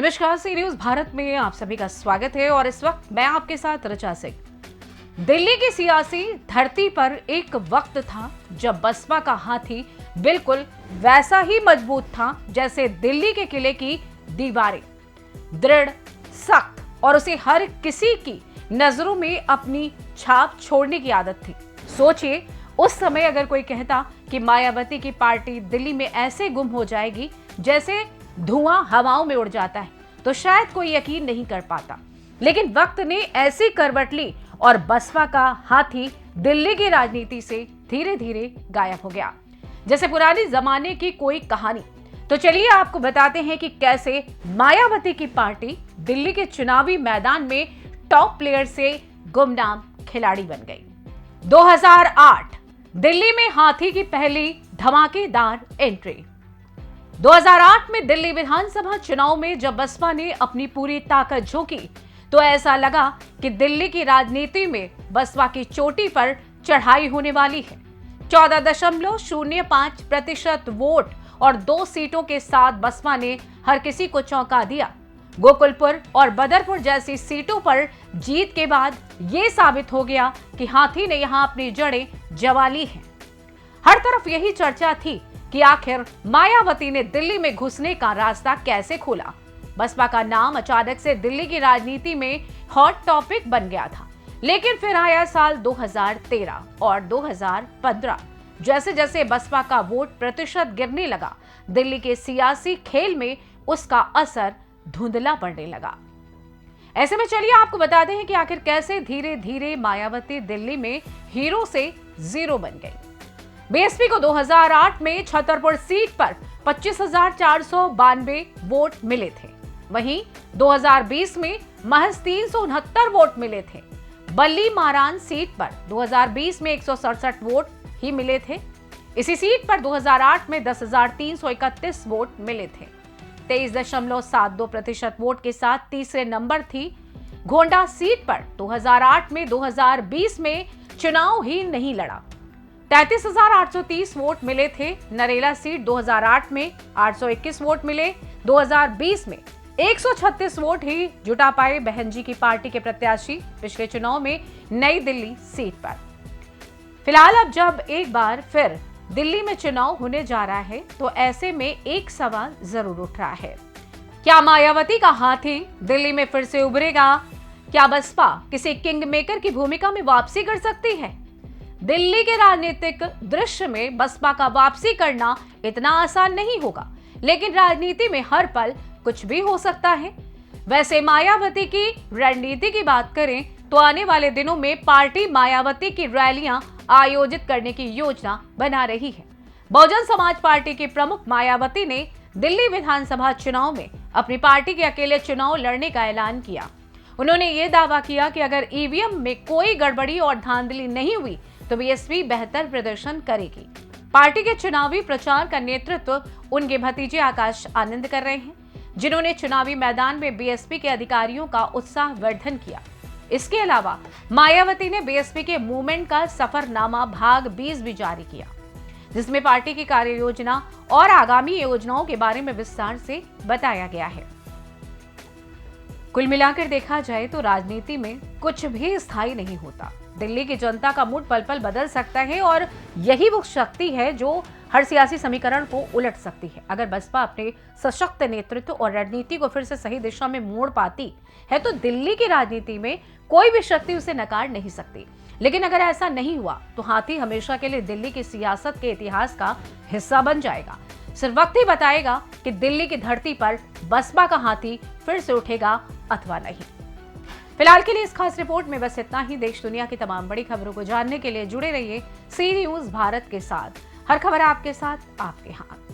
नमस्कार, सी न्यूज भारत में आप सभी का स्वागत है और इस वक्त मैं आपके साथ ऋचा सिंह। दिल्ली की सियासी धरती पर एक वक्त था जब बसपा का हाथी बिल्कुल वैसा ही मजबूत था जैसे दिल्ली के किले की दीवारें, दृढ़, सख्त और उसे हर किसी की नजरों में अपनी छाप छोड़ने की आदत थी। सोचिए, उस समय अगर कोई कहता कि मायावती की पार्टी दिल्ली में ऐसे गुम हो जाएगी जैसे धुआं हवाओं में उड़ जाता है, तो शायद कोई यकीन नहीं कर पाता। लेकिन वक्त ने ऐसी करवट ली और बसपा का हाथी दिल्ली की राजनीति से धीरे धीरे गायब हो गया, जैसे पुराने जमाने की कोई कहानी। तो चलिए आपको बताते हैं कि कैसे मायावती की पार्टी दिल्ली के चुनावी मैदान में टॉप प्लेयर से गुमनाम खिलाड़ी बन गई। 2008 दिल्ली में हाथी की पहली धमाकेदार एंट्री। 2008 में दिल्ली विधानसभा चुनाव में जब बसपा ने अपनी पूरी ताकत झोंकी तो ऐसा लगा कि दिल्ली की राजनीति में बसपा की चोटी पर चढ़ाई होने वाली है। 14.05% वोट और 2 सीटों के साथ बसपा ने हर किसी को चौंका दिया। गोकुलपुर और बदरपुर जैसी सीटों पर जीत के बाद ये साबित हो गया कि हाथी ने यहां अपनी जड़ें जमा ली हैं। हर तरफ यही चर्चा थी कि आखिर मायावती ने दिल्ली में घुसने का रास्ता कैसे खोला। बसपा का नाम अचानक से दिल्ली की राजनीति में हॉट टॉपिक बन गया था। लेकिन फिर आया साल 2013 और 2015। जैसे जैसे बसपा का वोट प्रतिशत गिरने लगा, दिल्ली के सियासी खेल में उसका असर धुंधला पड़ने लगा। ऐसे में चलिए आपको बताते हैं कि आखिर कैसे धीरे धीरे मायावती दिल्ली में हीरो से जीरो बन गई। बीएसपी को 2008 में छतरपुर सीट पर 25,492 वोट मिले थे। वहीं 2020 में महज 369 वोट मिले थे। बल्ली मारान सीट पर 2020 में 167 वोट ही मिले थे। इसी सीट पर 2008 में 10,331 वोट मिले थे। 23.72% वोट के साथ तीसरे नंबर थी। गोंडा सीट पर 2008 में 2020 में चुनाव ही नहीं लड़ा। 33,830 वोट मिले थे। नरेला सीट 2008 में 821 वोट मिले। 2020 में 136 वोट ही जुटा पाए बहन जी की पार्टी के प्रत्याशी पिछले चुनाव में नई दिल्ली सीट पर। फिलहाल अब जब एक बार फिर दिल्ली में चुनाव होने जा रहा है तो ऐसे में एक सवाल जरूर उठ रहा है, क्या मायावती का हाथी दिल्ली में फिर से उभरेगा? क्या बसपा किसी किंग मेकर की भूमिका में वापसी कर सकती है? दिल्ली के राजनीतिक दृश्य में बसपा का वापसी करना इतना आसान नहीं होगा, लेकिन राजनीति में हर पल कुछ भी हो सकता है। वैसे मायावती की रणनीति की बात करें तो आने वाले दिनों में पार्टी मायावती की रैलियां आयोजित करने की योजना बना रही है। बहुजन समाज पार्टी के प्रमुख मायावती ने दिल्ली विधानसभा चुनाव में अपनी पार्टी के अकेले चुनाव लड़ने का ऐलान किया। उन्होंने ये दावा किया कि अगर ईवीएम में कोई गड़बड़ी और धांधली नहीं हुई तो बीएसपी बेहतर प्रदर्शन करेगी। पार्टी के चुनावी प्रचार का नेतृत्व उनके भतीजे आकाश आनंद कर रहे हैं, जिन्होंने चुनावी मैदान में बीएसपी के अधिकारियों का उत्साहवर्धन किया। इसके अलावा मायावती ने बीएसपी के मूवमेंट का सफरनामा भाग 20 भी जारी किया, जिसमें पार्टी की कार्य योजना और आगामी योजनाओं के बारे में विस्तार से बताया गया है। कुल मिलाकर देखा जाए तो राजनीति में कुछ भी स्थायी नहीं होता। दिल्ली की जनता का मूड पल पल बदल सकता है और यही वो शक्ति है जो हर सियासी समीकरण को उलट सकती है। अगर बसपा अपने सशक्त नेतृत्व और रणनीति को फिर से सही दिशा में मोड़ पाती है तो दिल्ली की राजनीति में कोई भी शक्ति उसे नकार नहीं सकती। लेकिन अगर ऐसा नहीं हुआ तो हाथी हमेशा के लिए दिल्ली की सियासत के इतिहास का हिस्सा बन जाएगा। सिर्फ वक्त ही बताएगा कि दिल्ली की धरती पर बसपा का हाथी फिर से उठेगा अथवा नहीं। फिलहाल के लिए इस खास रिपोर्ट में बस इतना ही। देश दुनिया की तमाम बड़ी खबरों को जानने के लिए जुड़े रहिए सी न्यूज भारत के साथ। हर खबर आपके साथ, आपके हाथ।